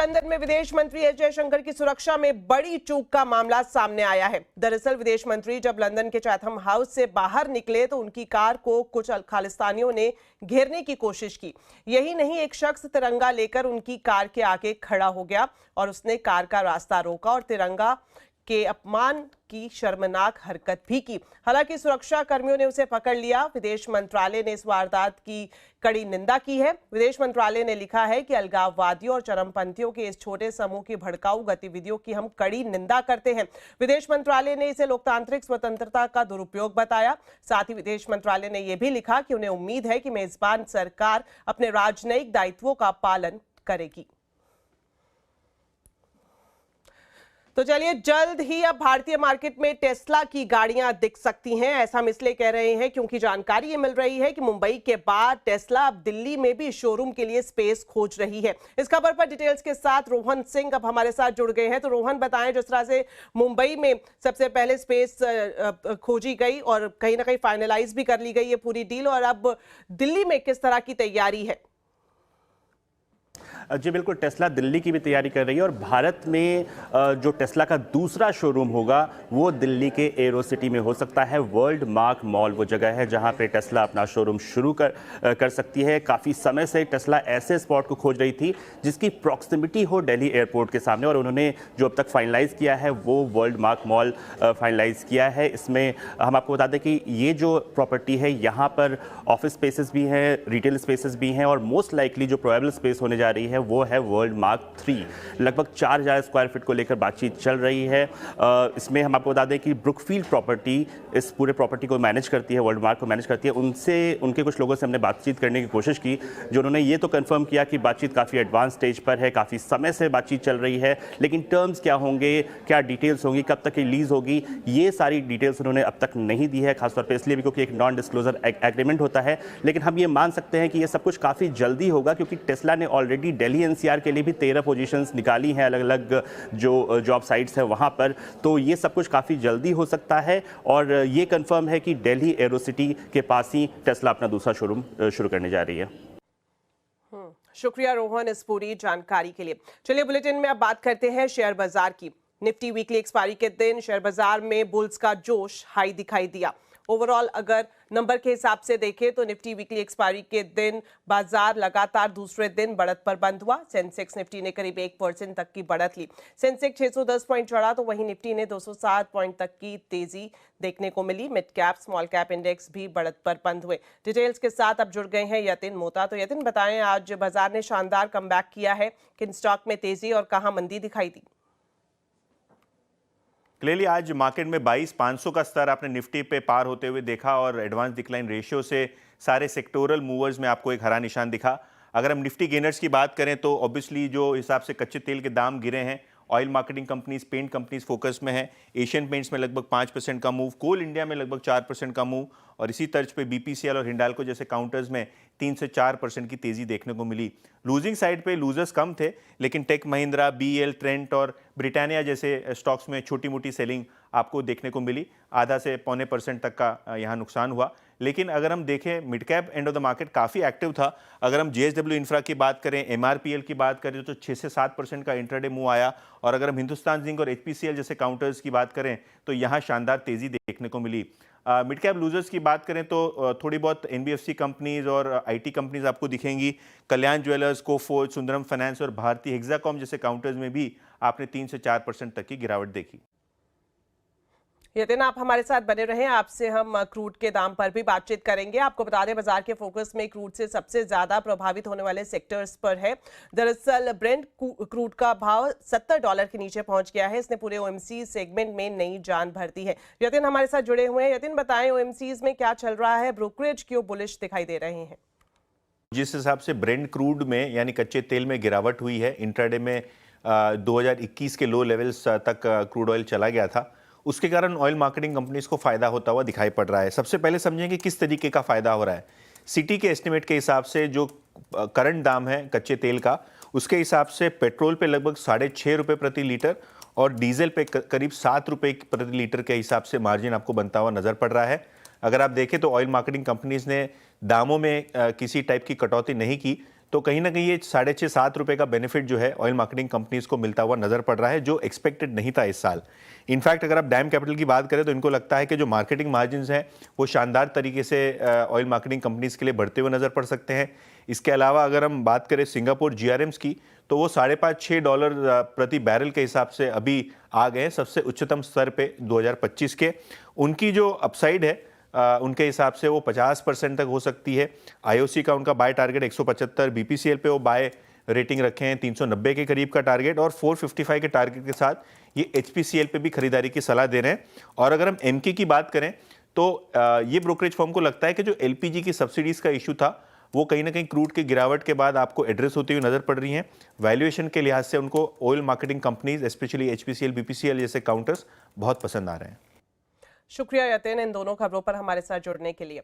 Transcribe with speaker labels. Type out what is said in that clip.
Speaker 1: London में विदेश मंत्री एस जयशंकर की सुरक्षा में बड़ी चूक का मामला सामने आया है। दरअसल विदेश मंत्री जब लंदन के चैथम हाउस से बाहर निकले तो उनकी कार को कुछ खालिस्तानियों ने घेरने की कोशिश की। यही नहीं, एक शख्स तिरंगा लेकर उनकी कार के आगे खड़ा हो गया और उसने कार का रास्ता रोका और तिरंगा के अपमान की शर्मनाक हरकत भी की। हालांकि सुरक्षा कर्मियों ने उसे पकड़ लिया। विदेश मंत्रालय ने इस वारदात की कड़ी निंदा की है। विदेश मंत्रालय ने लिखा है कि अलगाववादियों और चरमपंथियों के इस छोटे समूह की भड़काऊ गतिविधियों की हम कड़ी निंदा करते हैं। विदेश मंत्रालय ने इसे लोकतांत्रिक स्वतंत्रता का दुरुपयोग बताया। साथ ही विदेश मंत्रालय ने यह भी लिखा कि उन्हें उम्मीद है कि मेजबान सरकार अपने राजनयिक दायित्वों का पालन करेगी। तो चलिए, जल्द ही अब भारतीय मार्केट में टेस्ला की गाड़ियां दिख सकती हैं। ऐसा हम इसलिए कह रहे हैं क्योंकि जानकारी ये मिल रही है कि मुंबई के बाद टेस्ला अब दिल्ली में भी शोरूम के लिए स्पेस खोज रही है। इस खबर पर डिटेल्स के साथ रोहन सिंह अब हमारे साथ जुड़ गए हैं। तो रोहन, बताएं, जिस तरह से मुंबई में सबसे पहले स्पेस खोजी गई और कहीं ना कहीं फाइनलाइज भी कर ली गई है पूरी डील, और अब दिल्ली में किस तरह की तैयारी है?
Speaker 2: जी बिल्कुल, टेस्ला दिल्ली की भी तैयारी कर रही है और भारत में जो टेस्ला का दूसरा शोरूम होगा वो दिल्ली के एरो सिटी में हो सकता है। वर्ल्ड मार्क मॉल वो जगह है जहां पे टेस्ला अपना शोरूम शुरू कर सकती है। काफ़ी समय से टेस्ला ऐसे स्पॉट को खोज रही थी जिसकी प्रॉक्सिमिटी हो दिल्ली एयरपोर्ट के सामने, और उन्होंने जो अब तक फाइनलाइज किया है वो वर्ल्ड मार्क मॉल फाइनलाइज किया है। इसमें हम आपको बता दें कि ये जो प्रॉपर्टी है यहाँ पर ऑफिस स्पेसेस भी हैं, रिटेल स्पेसेस भी हैं, और मोस्ट लाइकली जो प्रोबेबल स्पेस होने जा रही है वो है वर्ल्ड मार्क 3। लगभग 4000 स्क्वायर फीट को लेकर बातचीत चल रही है। इसमें हम आपको बता दें कि ब्रुकफील्ड प्रॉपर्टी इस पूरे प्रॉपर्टी को मैनेज करती है, वर्ल्ड मार्क को मैनेज करती है। उनके कुछ लोगों से हमने बातचीत करने की कोशिश की, जो उन्होंने ये तो कंफर्म किया कि बातचीत काफ़ी एडवांस स्टेज पर है, काफ़ी समय से बातचीत चल रही है, लेकिन टर्म्स क्या होंगे, क्या डिटेल्स होंगी, कब तक रिलीज होगी, ये सारी डिटेल्स उन्होंने अब तक नहीं दी है, खासतौर पर इसलिए भी क्योंकि एक नॉन डिस्क्लोजर एग्रीमेंट होता है। लेकिन हम ये मान सकते हैं कि ये सब कुछ काफ़ी जल्दी होगा, क्योंकि टेस्ला ने ऑलरेडी दिल्ली एनसीआर के लिए भी 13 पोजीशंस निकाली हैं, अलग अलग जो जॉब साइट्स है वहां पर। तो ये सब कुछ काफ़ी जल्दी हो सकता है, और ये कंफर्म है कि दिल्ली एरो सिटी के पास ही टेस्ला अपना दूसरा शोरूम शुरू करने जा रही है।
Speaker 1: शुक्रिया रोहन इस पूरी जानकारी के लिए। चलिए, बुलेटिन में अब बात करते हैं शेयर बाजार की। निफ्टी वीकली एक्सपायरी के दिन शेयर बाजार में बुल्स का जोश हाई दिखाई दिया। ओवरऑल अगर नंबर के हिसाब से देखें तो निफ्टी वीकली एक्सपायरी के दिन बाजार लगातार दूसरे दिन बढ़त पर बंद हुआ। सेंसेक्स निफ्टी ने करीब 1% तक की बढ़त ली। सेंसेक्स 610 पॉइंट चढ़ा तो वहीं निफ्टी ने 207 पॉइंट तक की तेजी देखने को मिली। Mid cap small cap index भी बढ़त पर बंद हुए। डिटेल्स के साथ अब जुड़ गए हैं यतिन मोता। तो यतिन, बताएं, आज बाजार ने शानदार कमबैक किया है, किन स्टॉक में तेजी और कहां मंदी दिखाई दी?
Speaker 3: क्लियरली आज मार्केट में 22,500 का स्तर आपने निफ्टी पे पार होते हुए देखा, और एडवांस डिक्लाइन रेशियो से सारे सेक्टोरल मूवर्स में आपको एक हरा निशान दिखा। अगर हम निफ्टी गेनर्स की बात करें तो ऑब्वियसली जो हिसाब से कच्चे तेल के दाम गिरे हैं, oil marketing companies, paint companies focus में है। एशियन पेंट्स में लगभग 5% का मूव, कोल इंडिया में लगभग 4% का मूव, और इसी तर्ज पे बीपीसीएल और हिंडाल्को जैसे काउंटर्स में 3 से 4% की तेजी देखने को मिली। लूजिंग साइड पे लूजर्स कम थे, लेकिन टेक महिंद्रा, बीएल, ट्रेंट और ब्रिटानिया जैसे स्टॉक्स में छोटी मोटी सेलिंग आपको देखने को मिली। आधा से पौने % तक का यहाँ नुकसान हुआ। लेकिन अगर हम देखें mid cap end of the market काफ़ी एक्टिव था। अगर हम जेएसडब्ल्यू इंफ्रा की बात करें, एमआरपीएल की बात करें तो 6 से 7% का इंट्राडे मूव आया, और अगर हम हिंदुस्तान जिंक और एचपीसीएल जैसे काउंटर्स की बात करें तो यहाँ शानदार तेजी देखने को मिली। मिड कैप लूजर्स की बात करें तो थोड़ी बहुत एनबीएफसी कंपनीज और आईटी कंपनीज आपको दिखेंगी। कल्याण ज्वेलर्स, कोफोर्ज, सुंदरम फाइनेंस और भारतीय हेक्साकॉम जैसे काउंटर्स में भी आपने 3 से 4% तक की गिरावट देखी।
Speaker 1: यतिन, आप हमारे साथ बने रहें। आपसे हम क्रूड के दाम पर भी बातचीत करेंगे। आपको बता दें, बाजार के फोकस में क्रूड से सबसे ज्यादा प्रभावित होने वाले सेक्टर्स पर है। दरअसल ब्रेंट क्रूड का भाव $70 के नीचे पहुंच गया है। इसने पूरे ओएमसी सेगमेंट में नई जान भर दी है। यतिन हमारे साथ जुड़े हुए हैं। यतिन, बताएं, ओएमसीज में क्या चल रहा है? ब्रोकरेज क्यों बुलिश दिखाई दे रहे हैं?
Speaker 3: जिस हिसाब से ब्रेंट क्रूड में यानी कच्चे तेल में गिरावट हुई है, इंट्राडे में 2021 के लो लेवल्स तक क्रूड ऑयल चला गया था, उसके कारण ऑयल मार्केटिंग कंपनीज को फायदा होता हुआ दिखाई पड़ रहा है। सबसे पहले समझें कि किस तरीके का फायदा हो रहा है। सिटी के एस्टिमेट के हिसाब से जो करंट दाम है कच्चे तेल का, उसके हिसाब से पेट्रोल पे लगभग 6.5 रुपये प्रति लीटर और डीजल पे करीब 7 रुपये प्रति लीटर के हिसाब से मार्जिन आपको बनता हुआ नजर पड़ रहा है। अगर आप देखें तो ऑयल मार्केटिंग कंपनीज ने दामों में किसी टाइप की कटौती नहीं की, तो कहीं ना कहीं ये 6.5-7 रुपए का बेनिफिट जो है ऑयल मार्केटिंग कंपनीज को मिलता हुआ नजर पड़ रहा है, जो एक्सपेक्टेड नहीं था इस साल। इनफैक्ट अगर आप डैम कैपिटल की बात करें तो इनको लगता है कि जो मार्केटिंग मार्जिन हैं वो शानदार तरीके से ऑयल मार्केटिंग कंपनीज के लिए बढ़ते हुए नजर पड़ सकते हैं। इसके अलावा अगर हम बात करें सिंगापुर जीआरएम्स की, तो वो $5.5-6 प्रति बैरल के हिसाब से अभी आ गए सबसे उच्चतम स्तर पे 2025 के। उनकी जो अपसाइड है उनके हिसाब से वो 50% तक हो सकती है। आईओसी का उनका बाय टारगेट 175, बीपीसीएल पे वो बाय रेटिंग रखे हैं 390 के करीब का टारगेट, और 455 के टारगेट के साथ ये एचपीसीएल पे भी खरीदारी की सलाह दे रहे हैं। और अगर हम एमके की बात करें तो ये ब्रोकरेज फर्म को लगता है कि जो एलपीजी की सब्सिडीज का इशू था वो कहीं ना कहीं क्रूड की गिरावट के बाद आपको एड्रेस होती हुई नजर पड़ रही हैं। वैल्यूएशन के लिहाज से उनको oil marketing companies specially HPCL, BPCL जैसे काउंटर्स बहुत पसंद आ रहे हैं।
Speaker 1: शुक्रिया यतिन इन दोनों खबरों पर हमारे साथ जुड़ने के लिए।